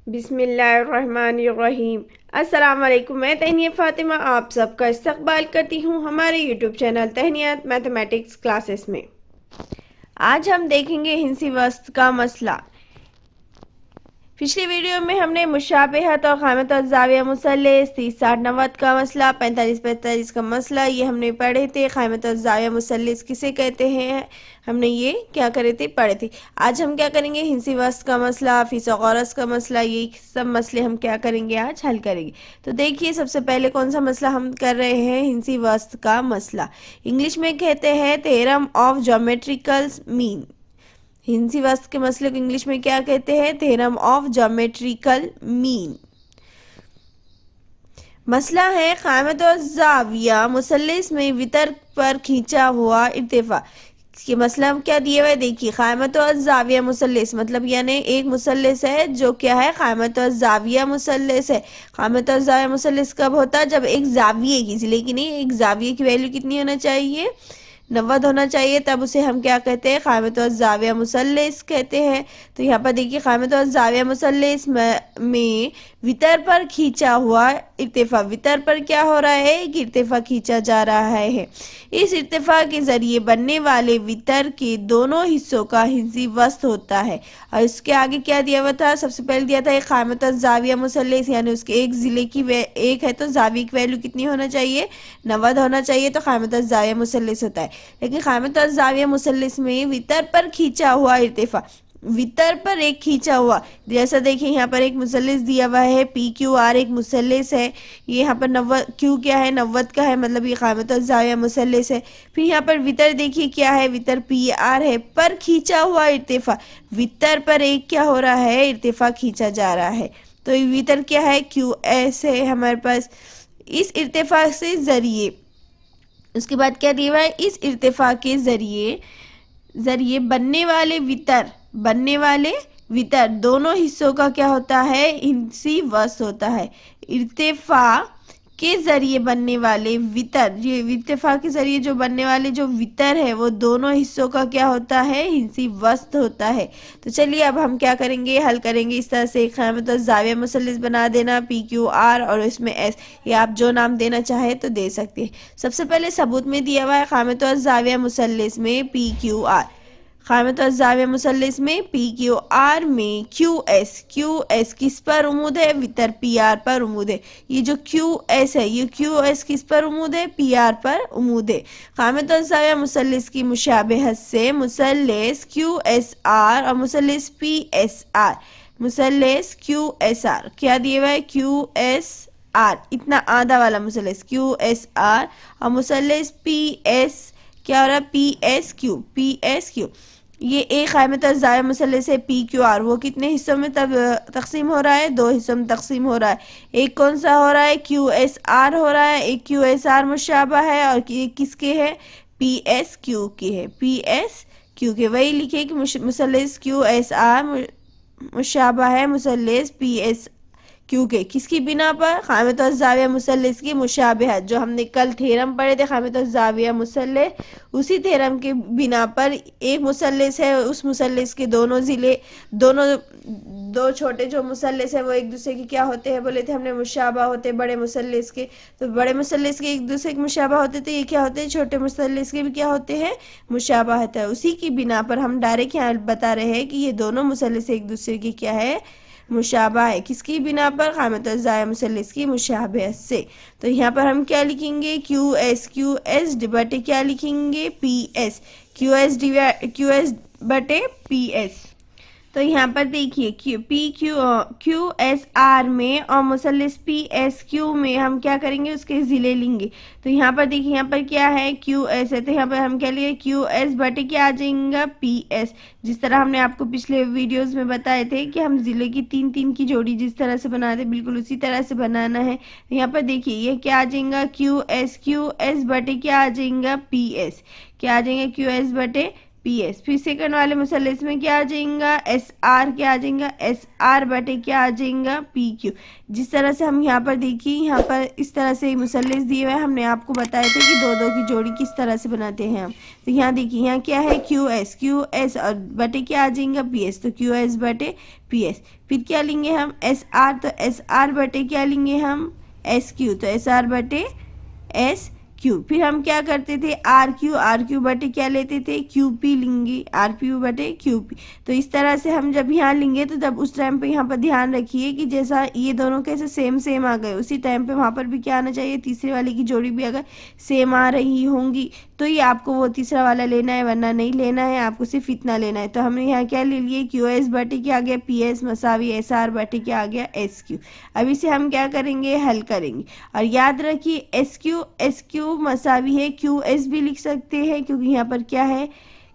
बिस्मिल्लाहिर्रहमानिर्रहीम। अस्सलाम वालेकुम। मैं तहनिया फ़ातिमा आप सबका इस्तकबाल करती हूँ हमारे यूट्यूब चैनल तहनियात मैथमेटिक्स क्लासेस में। आज हम देखेंगे हिंसी वस्त का मसला। पिछली वीडियो में हमने मुशाबहत और क़ामत और ज़ाविया मुसल्लस 30 60 90 का मसला, 45 45 का मसला ये हमने पढ़े थे। क़ामत और ज़ाविया मुसल्लस किसे कहते हैं हमने ये क्या करे थे पढ़े थे। आज हम क्या करेंगे हिंसी वस्त का मसला, फीस और गौरस का मसला, ये सब मसले हम क्या करेंगे आज हल करेंगे। तो देखिए सबसे पहले कौन सा मसला हम कर रहे हैं, हिंसी वस्त का मसला। इंग्लिश में कहते हैं थ्योरम ऑफ ज्योमेट्रिकल मीन। हिंसी वस्त के मसले को इंग्लिश में क्या कहते हैं, थ्योरम ऑफ ज्योमेट्रिकल मीन। मसला है क़ामत और ज़ाविया मुसल्लस में वितर पर खींचा हुआ इर्तिफा। ये मसला क्या दिया हुआ है देखिए, क़ामत और ज़ाविया मुसल्लस मतलब यानी एक मुसल्लस है जो क्या है क़ामत और ज़ाविया मुसल्लस है। क़ामत और ज़ाविया मुसल्लस कब होता है, जब एक ज़ाविये की, इसलिए कि नहीं एक ज़ाविये की वैल्यू कितनी होना चाहिए, 90 होना चाहिए, तब उसे हम क्या कहते हैं क़ामत और ज़ाविया मुसल्लस कहते हैं। तो यहाँ पर देखिए क़ामत और ज़ाविया मुसल्लस में वितर पर खींचा हुआ इर्तिफा, वितर पर क्या हो रहा है एक इर्तिफा खींचा जा रहा है। इस इर्तिफा के जरिए बनने वाले वितर के दोनों हिस्सों का हिंसी वस्त होता है। और इसके आगे क्या दिया हुआ था, सबसे पहले दिया था एक क़ामत और ज़ाविया मुसल्लस, यानी उसके एक ज़िले की एक है तो ज़ाविया की वैल्यू कितनी होना चाहिए, 90 होना चाहिए, तो क़ामत और ज़ाविया मुसल्लस होता है। लेकिन क़ामत और ज़ाविया मुसल्लस में वितर पर खींचा हुआ इर्तिफा, वितर पर एक खींचा हुआ, जैसा देखिए यहाँ पर एक मुसल्लस दिया हुआ है पी क्यू आर, एक मुसल्लस है, ये यहाँ पर 90 क्यू क्या है 90 का है, मतलब ये क़ामत और ज़ाविया मुसल्लस है। फिर यहाँ पर वितर देखिए क्या है, वितर पी आर है, पर खींचा हुआ इर्तिफा, वितर पर एक क्या हो रहा है इर्तिफा खींचा जा रहा है। तो ये वितर क्या है क्यू एस है हमारे पास। इस इर्तिफा से जरिए उसके बाद क्या दिया हुआ है, इस इर्तिफा के जरिए बनने वाले वितर दोनों हिस्सों का क्या होता है हिंसी वस्त होता है। इर्तिफा के जरिए बनने वाले वितर, ये इर्तिफा के जरिए जो बनने वाले जो वितर है वो दोनों हिस्सों का क्या होता है हिंसी वस्त होता है। तो चलिए अब हम क्या करेंगे हल करेंगे। इस तरह से क़ामत और ज़ाविया मुसल्लस बना देना पी क्यू आर और इसमें एस, ये आप जो नाम देना चाहे तो दे सकते हैं। सबसे पहले सबूत में दिया हुआ है क़ामत और ज़ाविया मुसल्लस में पी क्यू आर, क़ामत और ज़ाविया मुसल्लस में पी क्यू आर में क्यू एस किस पर उमूद है, वितर पी आर पर उमूद है। ये जो क्यू एस है ये क्यू एस किस पर उमूद है, पी आर पर उमूद है। क़ामत और ज़ाविया मुसल्लस की मुशाबहत से मुसल्लस क्यू एस आर और मुसल्लस पी एस आर, मुसल्लस क्यू एस आर क्या दिया हुआ है क्यू एस आर, इतना आधा वाला मुसल्लस क्यू एस आर और मुसल्लस पी एस क्या हो रहा है पी एस क्यू। ये एक क़ामत और ज़ाविया मुसल्लस है पी क्यू आर, वो कितने हिस्सों में तब तकसीम हो रहा है, दो हिस्सों में तकसीम हो रहा है। एक कौन सा हो रहा है क्यू एस आर हो रहा है, एक क्यू एस आर मुशाबा है और ये किसके है पी एस क्यू के है, पी एस क्यू के। वही लिखे कि मुसल्लस क्यू एस आर मुशाबा है मुसल्लस पी एस क्यू के, किसकी बिना पर क़ामत और ज़ाविया मुसल्लस की मुशाबहत, जो हमने कल थ्योरम पढ़े थे क़ामत और ज़ाविया मुसल्लस, उसी थ्योरम के बिना पर एक मुसल्लस है, उस मुसल्लस के दोनों ज़िले दो छोटे जो मुसल्लस है वो एक दूसरे के क्या होते हैं बोले थे हमने मुशाबा होते बड़े मुसल्लस के। तो बड़े मुसल्लस के एक दूसरे के मुशाबा होते थे, ये क्या होते हैं छोटे मुसल्लस के भी क्या होते हैं मुशाबा होता है। उसी की बिना पर हम डायरेक्ट यहाँ बता रहे हैं कि ये दोनों मुसल्लस एक दूसरे की क्या है मुशाबा है, किसकी बिना पर क़ामत और ज़ाविया मुसल्लस की मुशाबहत से। तो यहाँ पर हम क्या लिखेंगे क्यू एस बटे क्या लिखेंगे पी एस, क्यू एस बटे पी एस। तो यहाँ पर देखिए क्यू एस आर में और मुसल्लस पी एस क्यू में हम क्या करेंगे उसके ज़िले लेंगे। तो यहाँ पर देखिए यहाँ पर क्या है क्यू एस है, तो यहाँ पर हम क्या लिए क्यू एस बटे क्या आ जाएगा पी एस। जिस तरह हमने आपको पिछले वीडियोस में बताए थे कि हम ज़िले की 3 की जोड़ी जिस तरह से बनाते हैं बिल्कुल उसी तरह से बनाना है। तो यहाँ पर देखिए ये क्या आ जाएगा क्यू एस बटे क्या आ जाएगा पी एस, क्या आ जाएगा क्यू एस बटे पी एस। फिर सेकंड वाले मुसल्लिस में क्या आ जाएगा, एस आर क्या आ जाएगा, एस आर बटे क्या आ जाएगा, पी क्यू। जिस तरह से हम यहाँ पर देखिए, यहाँ पर इस तरह से मुसल्लिस दिए हुए हैं, हमने आपको बताया था कि दो दो की जोड़ी किस तरह से बनाते हैं हम। तो यहाँ देखिए, यहाँ क्या है, क्यू एस और बटे क्या आ जाएगा, पी एस। तो क्यू एस बटे पी एस। फिर क्या लेंगे हम, एस आर, तो एस आर बटे क्या लेंगे हम, एस क्यू। तो एस आर बटे एस क्यू। फिर हम क्या करते थे, आर क्यू बटे क्या लेते थे, क्यू पी लेंगे, आर क्यू बटे क्यू पी। तो इस तरह से हम जब यहाँ लेंगे तो जब उस टाइम पे यहाँ पर ध्यान रखिए कि जैसा ये दोनों कैसे सेम सेम आ गए, उसी टाइम पे वहाँ पर भी क्या आना चाहिए, तीसरे वाले की जोड़ी भी अगर सेम आ रही होंगी तो ये आपको वो तीसरा वाला लेना है, वरना नहीं लेना है, आपको सिर्फ इतना लेना है। तो हमने यहाँ क्या ले लिए, क्यू एस बटे क्या आ गया, पी एस मसावी एस आर बटे क्या आ गया, एस क्यू। अब इसे हम क्या करेंगे, हल करेंगे। और याद रखिए एस क्यू मसावी है, क्यू एस भी लिख सकते हैं क्योंकि यहाँ पर क्या है,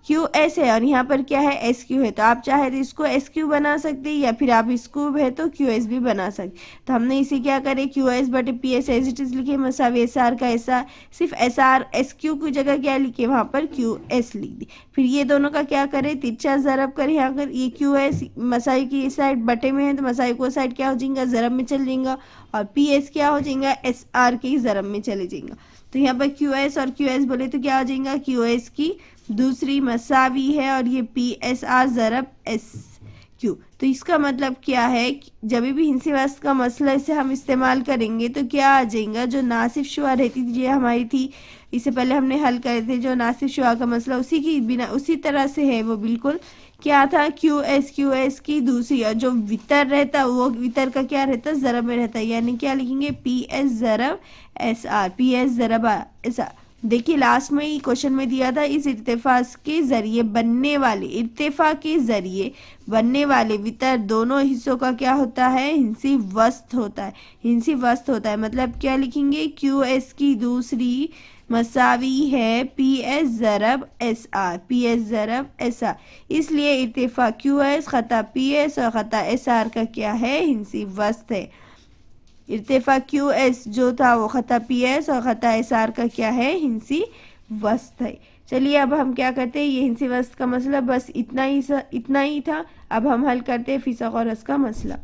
क्यू एस है और यहाँ पर क्या है, एस क्यू है। तो आप चाहे तो इसको एस क्यू बना सकते हैं या फिर आप इसको है तो क्यू एस भी बना सकते। तो हमने इसे क्या करे, क्यू एस बटे P S as it is लिखे, मसावी एस आर का ऐसा, सिर्फ एस आर एस क्यू की जगह क्या लिखे, वहाँ पर क्यू एस लिख दी। फिर ये दोनों का क्या करे, तिरछा ज़रब करे। यहाँ अगर ये क्यू एस मसाई की साइड बटे में है तो मसाई को साइड क्या हो जाएगा, ज़रब में चल जाएगा, और पी एस क्या हो जाएगा, एस आर के ज़रब में चले जाएगा। तो यहाँ पर क्यू एस और क्यू एस बोले तो क्या हो जाएगा, क्यू एस की दूसरी मसावी है और ये पी एस आर ज़रब एस क्यू। तो इसका मतलब क्या है, जब भी हिंसी वस्त का मसला इसे हम इस्तेमाल करेंगे तो क्या आ जाएगा, जो नासिफ शुआ रहती थी, ये हमारी थी, इससे पहले हमने हल करे थे जो नासिफ शुआ का मसला, उसी की बिना उसी तरह से है वो बिल्कुल। क्या था, क्यू एस की दूसरी, और जो वितर रहता वो वितर का क्या रहता, ज़रब में रहता है, यानी क्या लिखेंगे, पी एस ज़रब एस आर, पी एस ज़रब एस आर। देखिए लास्ट में ही क्वेश्चन में दिया था, इस इर्तिफाक के जरिए बनने वाले, इर्तिफा के जरिए बनने वाले वितर दोनों हिस्सों का क्या होता है, हिंसी वस्त होता है, हिंसी वस्त होता है। मतलब क्या लिखेंगे, क्यू एस की दूसरी मसावी है पी एस ज़रब एस आर, पी एस ज़रब एस आर। इसलिए इर्तिफा क्यू एस खता पी एस और खता एस आर का क्या है, हिंसी वस्त है। इर्तिफा क्यू एस जो था वो खता पी एस और खता एस आर का क्या है, हिंसी वस्त है। चलिए अब हम क्या करते हैं, ये हिंसी वस्त का मसला बस इतना ही था। अब हम हल करते हैं फिसागोरस का मसला।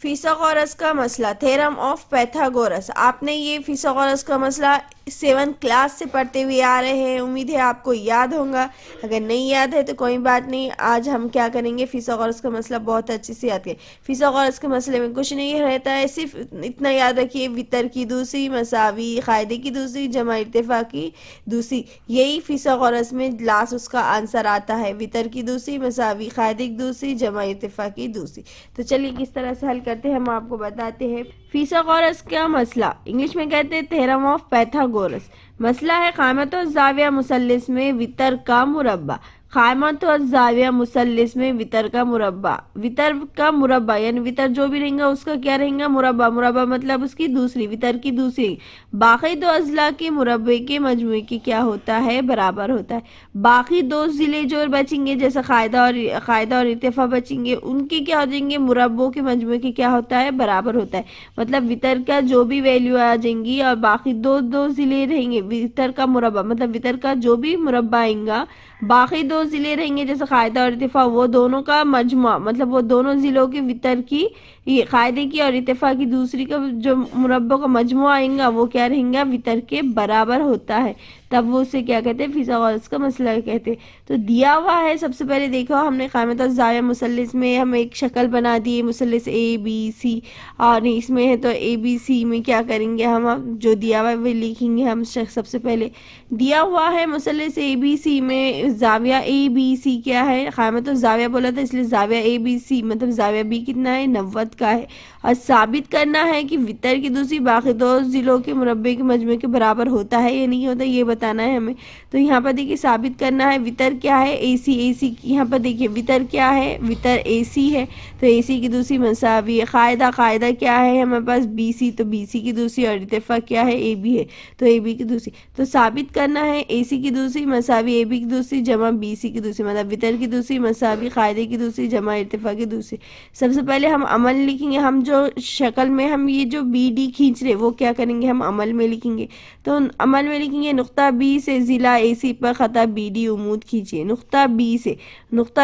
फिसागोरस का मसला, थ्योरम ऑफ पाइथागोरस। आपने ये फिसागोरस का मसला 7th क्लास से पढ़ते हुए आ रहे हैं, उम्मीद है आपको याद होगा। अगर नहीं याद है तो कोई बात नहीं, आज हम क्या करेंगे, फिसागोरस का मसला बहुत अच्छे से याद करें। फिसागोरस के मसले में कुछ नहीं रहता है, सिर्फ इतना याद रखिए, वितर की दूसरी मसावी कायदे की दूसरी जमा इर्तिफा की दूसरी, यही फिसागोरस में लास्ट उसका आंसर आता है, वितर की दूसरी मसावी कायदे की दूसरी जमा इर्तिफा की दूसरी। तो चलिए किस तरह से हल करते हैं हम आपको बताते हैं। फिसागोरस का मसला इंग्लिश में कहते हैं थ्योरम ऑफ पाइथागोरस। मसला है क़ामत और ज़ाविया मुसल्लिस में वितर का मुरब्बा। क़ामत और ज़ाविया मुसल्लिस में वितर का मुरब्बा, वितर का मुरब्बा यानी वितर जो भी रहेगा उसका क्या रहेगा, मुरब्बा। मुरब्बा मतलब उसकी दूसरी, वितर की दूसरी, बाकी दो अजला के मुरब्बे के मजमूए के क्या होता है, बराबर होता है। बाकी दो ज़िले जो बचेंगे, जैसे कायदा और इत्तेफा बचेंगे, उनके क्या हो जाएंगे, मुरब्बों के मजमूए के क्या होता है, बराबर होता है। मतलब वितर का जो भी वैल्यू आ जाएंगी और बाकी दो ज़िले रहेंगे, वितर का मुरब्बा मतलब वितर का जो भी मुरब्बा आएगा, बाकी दो ज़िले रहेंगे जैसे कायदा और इत्तेफा, वो दोनों का मजमुआ मतलब वो दोनों ज़िलों के वितर की, ये कायदे की और इत्तेफा की दूसरी का जो मुरब्बों का मजमुआ आएगा वो क्या रहेगा, वितर के बराबर होता है। तब वो उसे क्या कहते हैं, फिसागोरस का मसला कहते हैं। तो दिया हुआ है, सबसे पहले देखो हमने क़ामत और ज़ाविया मुसल्लिस में हम एक शक्ल बना दी है, मुसल्लिस ए बी सी, और इसमें है तो ए बी सी में क्या करेंगे हम, जो दिया हुआ है वो लिखेंगे हम। सबसे पहले दिया हुआ है मुसल्लिस ए बी सी में ज़ाविया ए बी सी क्या है, क़ामत और ज़ाविया बोला था इसलिए ज़ाविया ए बी सी मतलब ज़ाविया बी कितना है, 90 का है। और साबित करना है कि वितर की दूसरी बाकी दो ज़िलों के मुरब्बे के मजमूए के बराबर होता है या नहीं होता, ये बताना है हमें। तो यहाँ पर देखिए साबित करना है, वितर क्या है, ए सी, यहाँ पर देखिए वितर क्या है, वितर ए सी है, तो ए सी की दूसरी मसावी है। कायदा क्या है हमारे पास, बी सी, तो बी सी की दूसरी, और इत्तेफा क्या है, ए बी है, तो ए बी की दूसरी। तो साबित करना है ए सी की दूसरी मसावी ए बी की दूसरी जमा बी सी की दूसरी, मतलब वितर की दूसरी मसावी कायदे की दूसरी जमा इत्तेफा की दूसरी। सबसे पहले हम अमल लिखेंगे, हम जो शक्ल में हम ये जो बी डी खींच रहे वो क्या करेंगे, हम अमल में लिखेंगे। तो अमल में लिखेंगे नुक्ता बी से ज़िला एसी पर ख़ता बी डी उमूद खींचिए। नुक्ता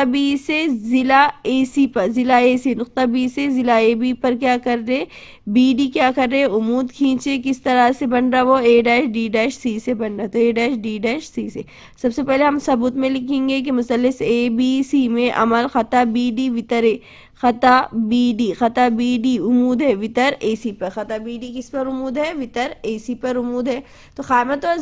बी से ज़िला एसी पर, ज़िला एसी नुक्ता बी से ज़िला ए बी पर क्या कर रहे, बी डी क्या कर रहे, उमूद खींचे। किस तरह से बन रहा वो, ए डैश डी डैश सी से बन रहा। तो ए डैश डी डैश सी से सबसे पहले हम सबूत में लिखेंगे कि मुसल्लस ए बी सी में अमल ख़ता बी डी वितर ख़ता बी डी उमूद है वितर ए सी पर। ख़ता बी डी किस पर उमूद है, वितर ए सी पर उमूद है। तो क़ामत और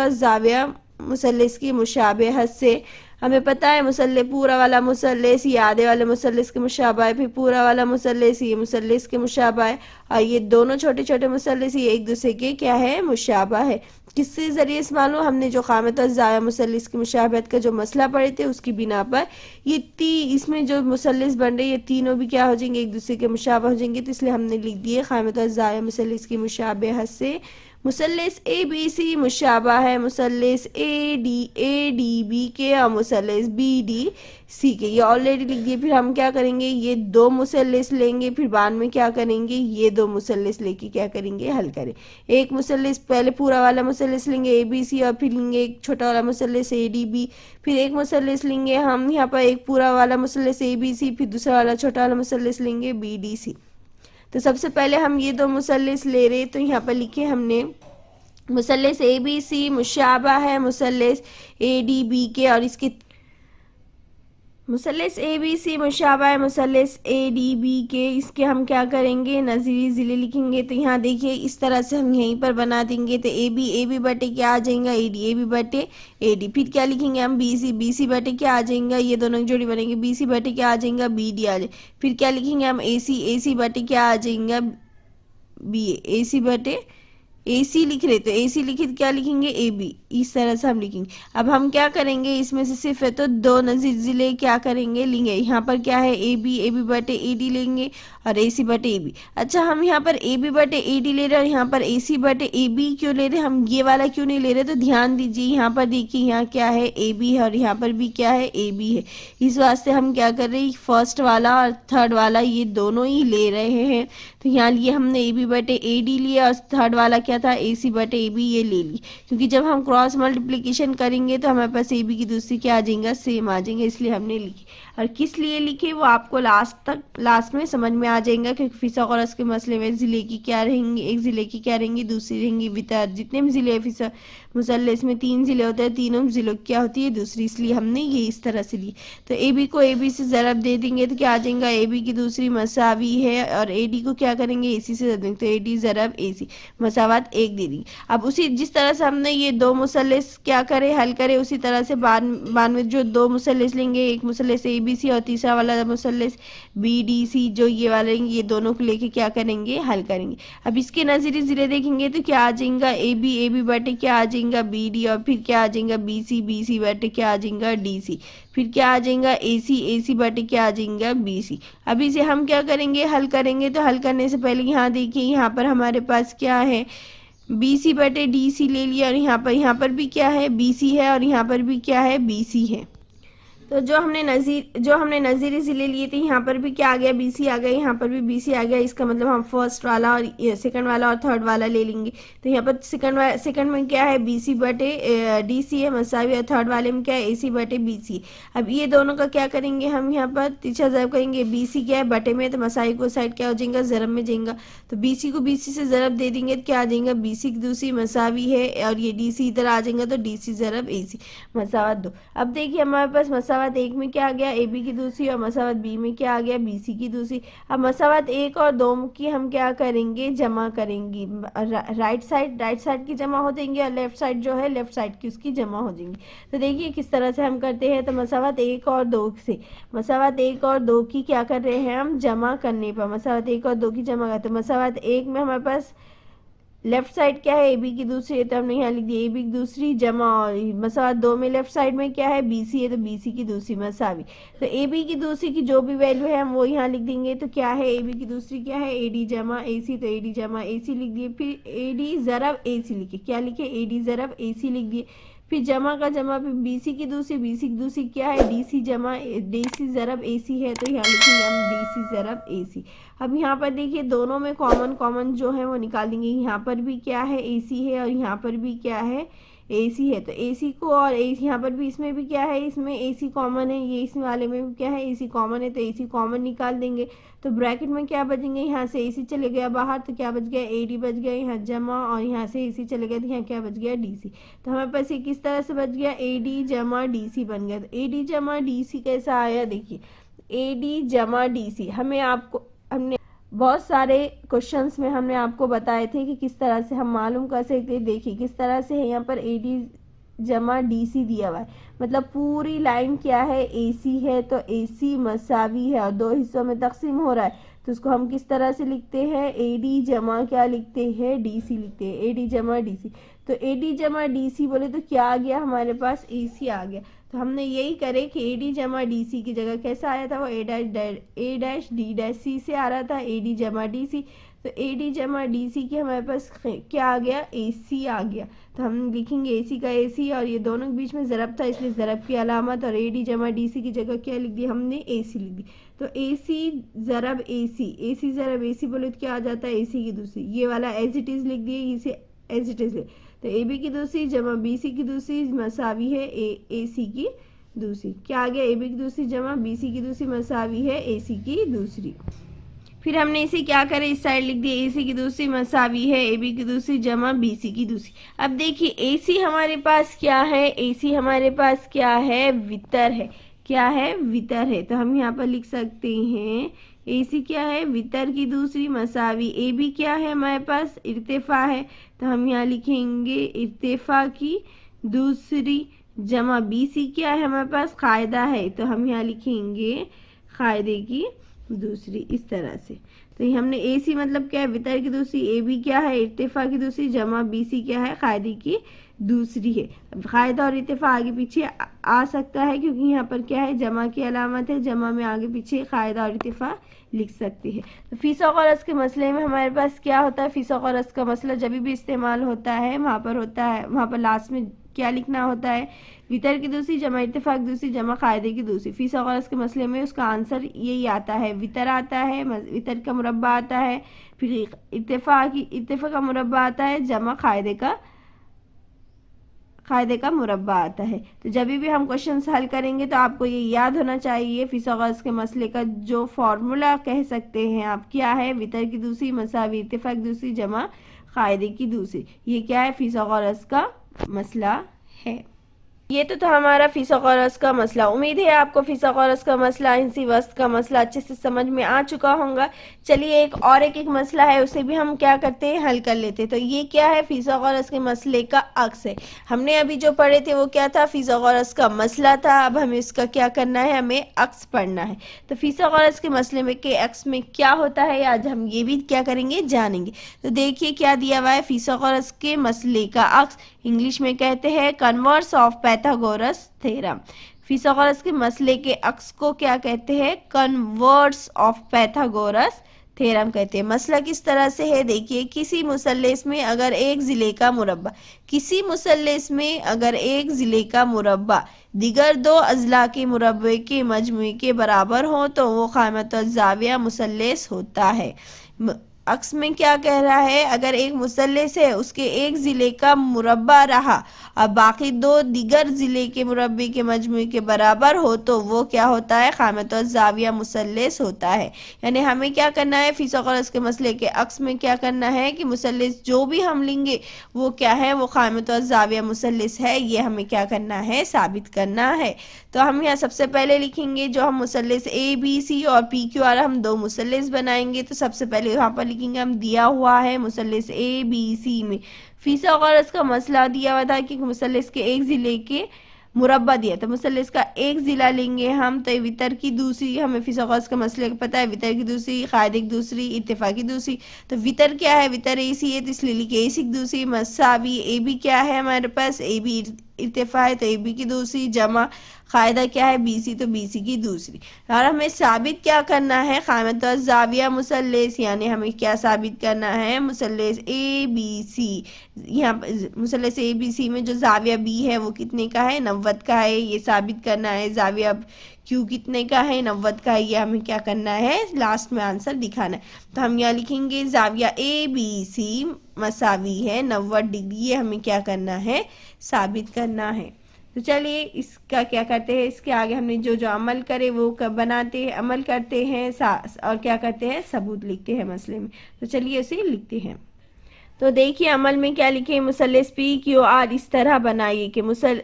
ज़ाविया मुसल्लस की मुशाबहत से हमें पता है मुसल्ले पूरा वाला मुसल्लस ये आधे वाले मुसल्लस के मुशाबा है, फिर पूरा वाला मुसल्लस ये मुसल्लस के मुशाबा है, और ये दोनों छोटे छोटे मुसल्लस ये एक दूसरे के क्या है, मुशाबा है। किसके ज़रिए से मालूम, हमने जो क़ामत और ज़ाविया मुसल्लस की मुशाबहत का जो मसला पढ़े थे उसकी बिना पर ये इसमें जो मुसल्लस बन रहे ये तीनों भी क्या हो जाएंगे, एक दूसरे के मुशाबा हो जाएंगे। तो इसलिए हमने लिख दिए क़ामत और ज़ाविया मुसल्लस की मुशाबहत से मुसल्लस ए बी सी मुशाबा है मुसल्लस ए डी बी के और मुसल्लस बी डी सी के, ये ऑलरेडी लिख दिए। फिर हम क्या करेंगे, ये दो मुसल्लस लेंगे, फिर बाद में क्या करेंगे, ये दो मुसल्लस लेके क्या करेंगे, हल करें। एक मुसल्लस पहले पूरा वाला मुसल्लस लेंगे ए बी सी, और फिर लेंगे एक छोटा वाला मुसल्लस ए डी बी, फिर एक मुसल्लस लेंगे हम यहाँ पर एक पूरा वाला मुसल्लस ए बी सी, फिर दूसरा वाला छोटा वाला मुसल्लस लेंगे बी डी सी। तो सबसे पहले हम ये दो मुसल्लस ले रहे, तो यहाँ पर लिखे हमने मुसल्लस ए बी सी मुशाबा है मुसल्लस ए डी बी के, और इसके मुसल्लस ए बी सी मुशाबा है मुसल्लस ए डी बी के, इसके हम क्या करेंगे, नज़ीरी ज़िले लिखेंगे। तो यहाँ देखिए इस तरह से हम यहीं पर बना देंगे। तो ए बी बटे क्या आ जाएगा, ए बी बटे ए डी। फिर क्या लिखेंगे हम, बी सी बटे क्या आ जाएगा, ये दोनों की जोड़ी बनेगी, बी सी बटे क्या आ जाएगा, बी डी आ जाए। फिर क्या लिखेंगे हम, ए सी बटे क्या आ जाएगा, बी ए सी बटे ए सी लिख रहे, तो ए सी लिखे तो क्या लिखेंगे, ए बी। इस तरह से हम लिखेंगे। अब हम क्या करेंगे, इसमें से सिर्फ है तो दो नज़ीर ज़िले क्या करेंगे, लेंगे। यहाँ पर क्या है, ए बी बटे ए डी लेंगे, और ए सी बटे ए बी। अच्छा हम यहाँ पर ए बी बटे ए डी ले रहे हैं, और यहाँ पर ए सी बटे ए बी क्यों ले रहे हैं, हम ये वाला क्यों नहीं ले रहे, तो ध्यान दीजिए यहाँ पर देखिए यहाँ क्या है, ए बी है, और यहाँ पर भी क्या है, ए बी है। इस वास्ते हम क्या कर रहे हैं, फर्स्ट वाला और थर्ड वाला ये दोनों ही ले रहे हैं। तो यहाँ लिए हमने ए बी बटे ए डी लिया, और थर्ड वाला क्या था, ए सी बटे ए बी ये ले ली। क्योंकि जब हम क्रॉस मल्टीप्लिकेशन करेंगे तो हमारे पास ए बी की दूसरी क्या आ जाएगा, सेम आ जाएंगे, इसलिए हमने लिखी। और किस लिए लिखे वो आपको लास्ट में समझ में आ जाएगा, क्योंकि फिसागोरस के मसले में ज़िले की क्या रहेंगी, एक ज़िले की क्या रहेंगी, दूसरी रहेंगी वितर। जितने भी ज़िले फिसा मुसल्लस में 3 ज़िले होते हैं, तीनों ज़िलों की क्या होती है, दूसरी, इसलिए हमने ये इस तरह से ली। तो ए बी को ए बी से ज़रब दे देंगे तो क्या आ जाएगा, ए बी की दूसरी मसावी है, और ए डी को क्या करेंगे, ए सी से ज़रब देंगे, तो ए डी ज़रब ए सी मसावत 1 दे देंगे। अब उसी जिस तरह से हमने ये दो मुसल्लस क्या करे, हल करे, उसी तरह से बाद में जो दो मुसल्लस लेंगे, एक मुसल्लस ए बी सी और तीसरा वाला मुसल्लस बी डी सी, जो ये वाले लेंगे, ये दोनों को लेके क्या करेंगे, हल करेंगे। अब इसके नज़ीरी ज़िले देखेंगे तो क्या आ जाएगा, ए बी बटे क्या आ जाएगा, बी डी, और फिर क्या आ जाएगा, बी सी बटे क्या आ जाएगा, डी सी। फिर क्या आ जाएगा, ए सी बटे क्या आ जाएगा, बी सी। अब इसे हम क्या करेंगे, हल करेंगे। तो हल करने से पहले यहाँ देखिए यहाँ पर हमारे पास क्या है, बी सी बटे डी सी ले लिया, और यहाँ पर भी क्या है, बी सी है, और यहाँ पर भी क्या है, बी सी है। तो जो हमने नज़ीरी ज़िले लिए थे, यहाँ पर भी क्या आ गया, बी सी आ गया, यहाँ पर भी बी सी आ गया। इसका मतलब हम फर्स्ट वाला और सेकंड वाला और थर्ड वाला ले लेंगे। तो यहाँ पर सेकंड में क्या है, बी सी बटे डी सी है मसावी, और थर्ड वाले में क्या है, ए सी बटे बी सी। अब ये दोनों का क्या करेंगे, हम यहाँ पर तीसरा ज़रब करेंगे। बी सी क्या है, बटे में, तो मसावी को साइड क्या हो जाएगा, ज़रब में जाएगा। तो बी सी को बी सी से ज़रब दे देंगे तो क्या आ जाएगा, बी सी की दूसरी मसावी है, और ये डी सी इधर आ जाएगा, तो डी सी ज़रब ए सी मसावत 2। अब देखिए हमारे पास मसावत 1 में क्या आ गया, ए बी की दूसरी, और मसावत बी में क्या आ गया, बी सी की दूसरी। अब मसावत 1 और 2 की हम क्या करेंगे, जमा करेंगे। राइट साइड की जमा हो जाएंगी, और लेफ्ट साइड जो है लेफ्ट साइड की उसकी जमा हो जाएंगी। तो देखिए किस तरह से हम करते हैं। तो मसावत 1 और 2 से, मसावत 1 और 2 की क्या कर रहे हैं हम, जमा करने पर मसावत 1 और 2 की जमा करते हैं। मसावत 1 में हमारे पास लेफ्ट साइड क्या है, ए बी की दूसरी है, तो हमने यहाँ लिख दिया ए बी की दूसरी जमा, और मसावत 2 में लेफ्ट साइड में क्या है, बी सी है, तो बी सी की दूसरी मसावी। तो ए बी की दूसरी की जो भी वैल्यू है हम वो यहाँ लिख देंगे। तो क्या है, ए बी की दूसरी क्या है, ए डी जमा ए सी, तो ए डी जमा ए सी लिख दिए। फिर ए डी ज़रब ए सी लिखे, क्या लिखे, ए डी ज़रब ए सी लिख दिए। फिर जमा का जमा, फिर बीसी की दूसरी क्या है, डीसी जमा डीसी ज़रब एसी है, तो यहाँ लिखेंगे हम डीसी ज़रब एसी। अब यहाँ पर देखिए दोनों में कॉमन जो है वो निकालेंगे, यहाँ पर भी क्या है एसी है और यहाँ पर भी क्या है एसी है, तो एसी को और एसी यहाँ पर भी, इसमें भी क्या है, इसमें एसी कॉमन है, ये इस वाले में भी क्या है एसी कॉमन है, तो एसी कॉमन निकाल देंगे। तो ब्रैकेट में क्या बचेंगे, यहाँ से एसी चले गया बाहर तो क्या बच गया एडी बच गया, यहाँ जमा, और यहाँ से एसी चले गया तो यहाँ क्या बच गया डीसी। तो हमारे पास ये किस तरह से बच गया, एडी जमा डीसी बन गया। तो एडी जमा डीसी कैसा आया, देखिए एडी जमा डीसी हमने बहुत सारे क्वेश्चंस में हमने आपको बताए थे कि किस तरह से हम मालूम कर सकते हैं। देखिए किस तरह से है, यहाँ पर एडी जमा डीसी दिया हुआ है, मतलब पूरी लाइन क्या है एसी है, तो एसी मसावी है और दो हिस्सों में तकसीम हो रहा है, तो उसको हम किस तरह से लिखते हैं, एडी जमा क्या लिखते हैं डीसी लिखते हैं, एडी जमा डीसी। तो एडी जमा डीसी बोले तो क्या आ गया हमारे पास, एसी आ गया। तो हमने यही करे कि एडी जमा डीसी की जगह कैसा आया था वो ए डैश डी डैश सी से आ रहा था, एडी जमा डीसी। तो एडी जमा डीसी की हमारे पास क्या आ गया, एसी आ गया। तो हम लिखेंगे एसी का एसी, और ये दोनों के बीच में ज़रब था इसलिए ज़रब की अलामत, और एडी जमा डीसी की जगह क्या लिख दी हमने, एसी लिख दी। तो एसी ज़रब एसी, एसी ज़रब एसी बोले तो क्या आ जाता है एसी की दूसरी, ये वाला एज इट इज़ लिख दिए, इसे एज इट इज़ लिख। तो ए बी की दूसरी जमा बी सी की दूसरी मसावी है ए सी की दूसरी, क्या आ गया ए बी की दूसरी जमा बी सी की दूसरी मसावी है ए सी की दूसरी। फिर हमने इसे क्या करे, इस साइड लिख दिया ए सी की दूसरी मसावी है ए बी की दूसरी जमा बी सी की दूसरी। अब देखिए ए सी हमारे पास क्या है, ए सी हमारे पास क्या है, वितर है, क्या है वितर है। तो हम यहाँ पर लिख सकते हैं एसी क्या है, वितर की दूसरी मसावी, ए बी क्या है हमारे पास इर्तिफा है, तो हम यहाँ लिखेंगे इर्तिफा की दूसरी जमा बी सी क्या है हमारे पास कायदा है, तो हम यहाँ लिखेंगे कायदे की दूसरी, इस तरह से। तो ये हमने ए सी मतलब क्या है वितर की दूसरी, ए बी क्या है इर्तिफा की दूसरी जमा बी सी क्या है कायदे की दूसरी है। कायदा और इत्तेफा आगे पीछे आ सकता है क्योंकि यहाँ पर क्या है जमा की अलामत है, जमा में आगे पीछे कायदा और इत्तेफा लिख सकते हैं। तो फीस और ग़रज़ के मसले में हमारे पास क्या होता है, फीस और ग़रज़ का मसला जब भी इस्तेमाल होता है वहाँ पर लास्ट में क्या लिखना होता है, वितर की दूसरी जमा इत्तेफाक दूसरी जमा कायदे की दूसरी। फीस और ग़रज़ के मसले में उसका आंसर यही आता है, वितर आता है, वितर का मुरब्बा आता है, फिर इत्तेफा का मुरब्बा आता है, जमा कायदे का मुरब्बा आता है। तो जब भी हम क्वेश्चन हल करेंगे तो आपको ये याद होना चाहिए, फीस और ग़रज़ के मसले का जो फॉर्मूला कह सकते हैं आप क्या है, वितर की दूसरी मसावी इत्तेफाक दूसरी जमा कायदे की दूसरी, ये क्या है फीस और ग़रज़ का मसला है। ये तो था हमारा फीस और ग़रज़ का मसला। उम्मीद है आपको फीस और ग़रज़ का मसला, हिंसी वस्त का मसला अच्छे से समझ में आ चुका होगा। चलिए एक मसला है उसे भी हम क्या करते हैं हल कर लेते हैं। तो ये क्या है, फीस और ग़रज़ के मसले का अक्स है। हमने अभी जो पढ़े थे वो क्या था, फीस और ग़रज़ का मसला था। अब हमें इसका क्या करना है, हमें अक्स पढ़ना है। तो फीस और ग़रज़ के मसले में के अक्स में क्या होता है आज हम ये भी क्या करेंगे जानेंगे। तो देखिए क्या दिया हुआ है, फीस और ग़रज़ के मसले का अक्स इंग्लिश में कहते हैं converse of Pythagoras theorem. Fees और ग़रज़ के मसले के अक्स को क्या कहते हैं, कन्वर्स ऑफ पाइथागोरस थ्योरम कहते हैं। मसला किस तरह से है, देखिए किसी मुसल्लस में अगर एक ज़िले का मुरब्बा दिगर दो अज़ला के मुरब्बे के मजमू के बराबर हो तो वो क़ाइमत ज़ाविया मुसल्लस होता है। अक्स में क्या कह रहा है, अगर एक मुसल्लस है उसके एक ज़िले का मुरब्बा रहा और बाकी दो दिगर ज़िले के मुरब्बे के मजमू के बराबर हो तो वो क्या होता है, क़ाइमत ज़ाविया मुसल्लस होता है। यानी हमें क्या करना है, फीस और ग़रज़ के मसले के अक्स में क्या करना है कि मुसल्लस जो भी हम लेंगे वो क्या है, वो क़ाइमत ज़ाविया मुसल्लस है, ये हमें क्या करना है, साबित करना है। तो हम यहाँ सबसे पहले लिखेंगे जो हम मुसल्लस ए बी सी और पी क्यू आर हम दो मुसल्लस बनाएंगे। तो सबसे पहले यहाँ पर लिखेंगे हम दिया हुआ है मुसल्लस ए बी सी में फीस और ग़रज़ का मसला दिया हुआ था कि मुसल्लस के एक ज़िले के मुरब्बा दिया, तो मुसल्लस का एक ज़िला लेंगे हम। तो वितर की दूसरी, हमें फीस और ग़रज़ का मसले का पता है, वितर की दूसरी कायदे की दूसरी इत्तेफाक की दूसरी। तो वितर क्या है, वितर ए सी है तो इसलिए लिखे ए सी की दूसरी मसावी, ए बी क्या है हमारे पास, ए बी इर्तिफा है तो ए बी की दूसरी जमा कायदा क्या है बी सी तो बी सी की दूसरी। और हमें साबित क्या करना है क़ाइमत ज़ाविया मुसल्लस, यानी हमें क्या साबित करना है मुसल्लस ए बी सी। यहाँ मुसल्लस ए बी सी में जो ज़ाविया बी है वो कितने का है 90 का है, ये साबित करना है। ज़ाविया क्यू कितने का है 90 का है, ये हमें क्या करना है लास्ट में आंसर दिखाना है। तो हम यहाँ लिखेंगे ज़ाविया ए बी सी मसावी है 90 डिग्री, ये हमें क्या करना है साबित करना है। तो चलिए इसका क्या करते हैं, इसके आगे हमने जो जो अमल करे वो कब बनाते हैं, अमल करते हैं और क्या करते हैं सबूत लिखते हैं मसले में। तो चलिए उसे लिखते हैं। तो देखिए अमल में क्या लिखे मुसल्लस पी क्यू आर इस तरह बनाइए कि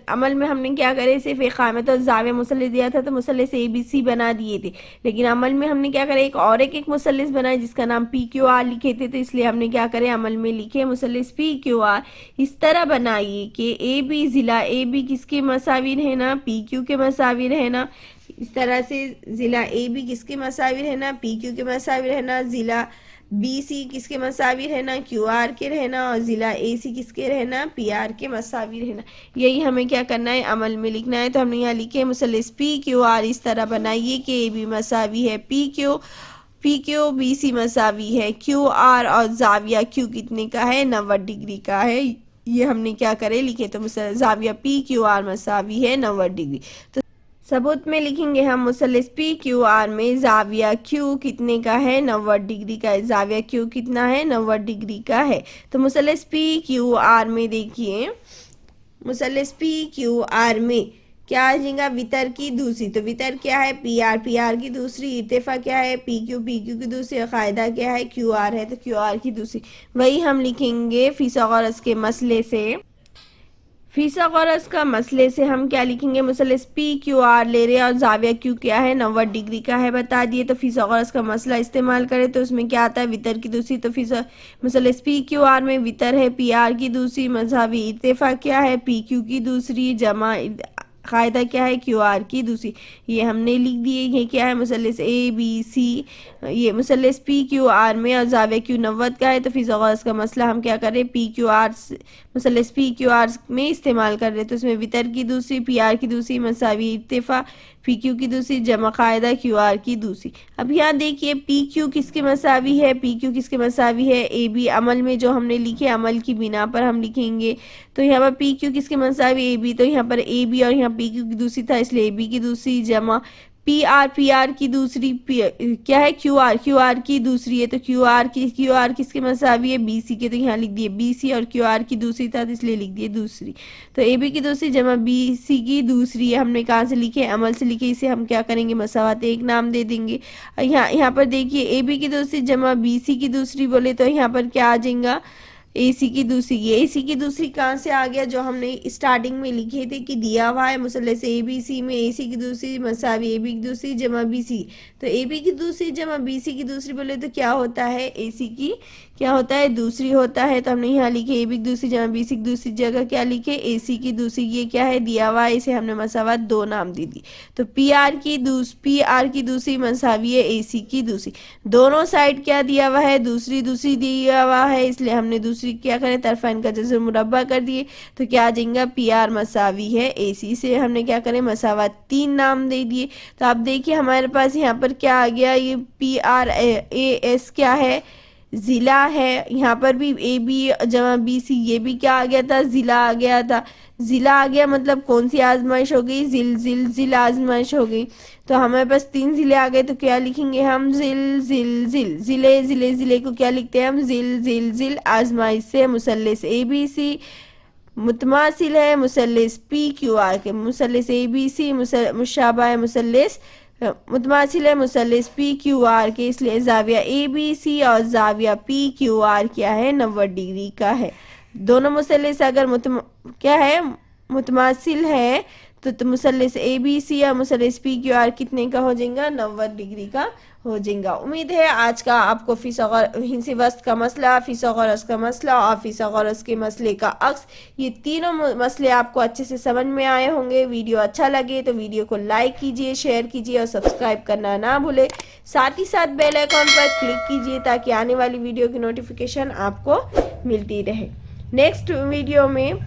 अमल में हमने क्या करे सिर्फ एक क़ाइमत और ज़ाविया मुसल्लस दिया था तो मुसल्लस ए बी सी बना दिए थे, लेकिन अमल में हमने क्या करे एक मुसल्लस बनाए जिसका नाम पी क्यू आर लिखे थे। तो इसलिए हमने क्या करे अमल में लिखे मुसल्लस पी क्यू आर इस तरह बनाइए कि ए बी ज़िला ए बी किसके मसाविर है ना पी क्यू के मसाविर है ना। इस तरह से ज़िला ए बी किसके मसाविर है ना पी क्यू के मसाविर है ना, ज़िला बी सी किसके मसाविर है ना क्यू आर के रहना, और ज़िला ए सी किसके रहना पी आर के मसाविर रहना। यही हमें क्या करना है अमल में लिखना है। तो हमने यहाँ लिखे मुसल्लस पी क्यू आर इस तरह बनाइए कि ए बी मसावी है पी क्यू बी सी मसावी है क्यू आर और ज़ाविया क्यू कितने का है 90 डिग्री का है। ये हमने क्या करे लिखे तो ज़ाविया पी क्यू आर मसावी है 90 डिग्री। तो सबूत में लिखेंगे हम मुसल्लस पी क्यू आर में ज़ाविया क्यू कितने का है 90 डिग्री का है, ज़ाविया क्यू कितना है 90 डिग्री का है। तो मुसल्लस पी क्यू आर में देखिए मुसल्लस पी क्यू आर में क्या आ जाएगा वितर की दूसरी, तो वितर क्या है पी आर की दूसरी, इर्तिफा क्या है पी क्यू की दूसरी, कायदा क्या है क्यू आर है तो क्यू आर की दूसरी। वही हम लिखेंगे फिसागोरस के मसले से। फिसागोरस का मसले से हम क्या लिखेंगे मुसल्लस पी क्यू आर ले रहे हैं और ज़ाविया क्यू क्या है 90 डिग्री का है बता दिए। तो फिसागोरस का मसला इस्तेमाल करें तो उसमें क्या आता है वितर की दूसरी, तो मुसल्लस पी क्यू आर में वितर है पी आर की दूसरी मज़ावी, इत्तेफा क्या है पी क्यू की दूसरी जमा कायदा क्या है क्यू आर की दूसरी। ये हमने लिख दिए। ये क्या है मुसल्लस ए बी सी, ये मुसल्लस पी क्यू आर में और ज़ाविया क्यू 90 का है। तो फिसागोरस का मसला हम क्या करें पी क्यू आर मुसल्लस पी क्यू आर में इस्तेमाल कर रहे हैं। तो उसमें वितर की दूसरी पी आर की दूसरी मसावी इत्तेफा पी क्यू की दूसरी जमा कायदा क्यू आर की दूसरी। अब यहाँ देखिए पी क्यू किसके मसावी है पी क्यू किसके मसावी है ए बी, अमल में जो हमने लिखे अमल की बिना पर हम लिखेंगे। तो यहाँ पर पी क्यू किसके मसावी ए बी, तो यहाँ पर ए बी और यहाँ पी क्यू की दूसरी था इसलिए ए बी की दूसरी जमा पी आर की दूसरी क्या है क्यू आर की दूसरी है। तो क्यू आर किसके मसावी है बी सी के, तो यहाँ लिख दिए बी सी और क्यू आर की दूसरी था तो इसलिए लिख दिए दूसरी। तो ए बी की दूसरी जमा बी सी की दूसरी है, हमने कहाँ से लिखे अमल से लिखे, इसे हम क्या करेंगे मसावात एक नाम दे देंगे। यहाँ पर देखिए ए बी की दूसरी जमा बी सी की दूसरी बोले तो यहाँ पर क्या आ जाएगा ए सी की दूसरी। ये ए सी की दूसरी कहाँ से आ गया जो हमने स्टार्टिंग में लिखे थे कि दिया हुआ है मुसल्लस ए बी सी में ए सी की दूसरी मसावी ए बी की दूसरी जमा बी सी। तो ए बी की दूसरी जमा बी सी की दूसरी बोले तो क्या होता है ए सी की क्या होता है दूसरी होता है। तो हमने यहाँ लिखे ए बी की दूसरी जमा बी सी की दूसरी जगह क्या लिखे ए सी की दूसरी। ये क्या है दिया हुआ है, इसे हमने मसावत दो नाम दे दी। तो पी आर की दूसरी मसावी है ए सी की दूसरी। दोनों साइड क्या दिया हुआ है दूसरी दिया हुआ है इसलिए हमने दूसरी क्या करें तरफाइन का जज़र मुरब्बा कर दिए। तो क्या आ जाएगा पी आर मसावी है ए सी, से हमने क्या करें मसावत तीन नाम दे दिए। तो आप देखिए हमारे पास यहाँ पर क्या आ गया, ये पी आर ए एस क्या है ज़िला है, यहाँ पर भी ए बी जमा बी सी ये भी क्या आ गया था ज़िला आ गया था। ज़िला आ गया मतलब कौन सी आजमाइश हो गई जिल आजमाइश हो गई। तो हमारे पास तीन ज़िले आ गए तो क्या लिखेंगे हम ज़िले को क्या लिखते हैं हम जिल आजमाइश से मुसल्लस ए बी सी मुतमासिल है मुसल्लस पी क्यू आर के, मुसल्लस ए बी सी मुशाबा है मुसल्लस मुतमासिल है मुसल्लस पी क्यू आर के, इसलिए ज़ाविया ए बी सी और ज़ाविया पी क्यू आर क्या है 90 डिग्री का है। दोनों मुसल्लस अगर क्या है मुतमासिल है तो मुसल्लस ए बी सी या मुसल्लस पी क्यू आर कितने का हो जाएगा 90 डिग्री का हो जाएगा। उम्मीद है आज का आपको हिंसी वस्त का मसला, फिसागोरस का मसला और फिसागोरस के मसले का अक्स, ये तीनों मसले आपको अच्छे से समझ में आए होंगे। वीडियो अच्छा लगे तो वीडियो को लाइक कीजिए, शेयर कीजिए और सब्सक्राइब करना ना भूले। साथ ही साथ बेल आइकॉन पर क्लिक कीजिए ताकि आने वाली वीडियो की नोटिफिकेशन आपको मिलती रहे। नेक्स्ट वीडियो में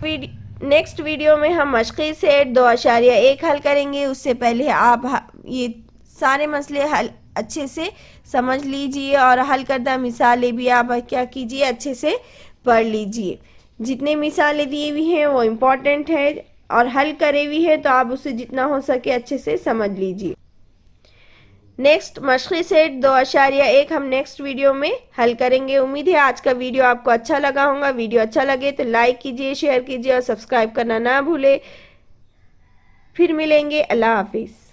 नेक्स्ट वीडियो में हम मशक़ी सेट 2.1 हल करेंगे। उससे पहले आप ये सारे मसले हल अच्छे से समझ लीजिए और हल करदा मिसालें भी आप क्या कीजिए, अच्छे से पढ़ लीजिए। जितने मिसालें दी हुई हैं वो इम्पोर्टेंट है और हल करे हुई है, तो आप उसे जितना हो सके अच्छे से समझ लीजिए। नेक्स्ट मशक़ी सेट 2.1 हम नेक्स्ट वीडियो में हल करेंगे। उम्मीद है आज का वीडियो आपको अच्छा लगा होगा। वीडियो अच्छा लगे तो लाइक कीजिए, शेयर कीजिए और सब्सक्राइब करना ना भूले। फिर मिलेंगे। अल्लाह हाफिज़।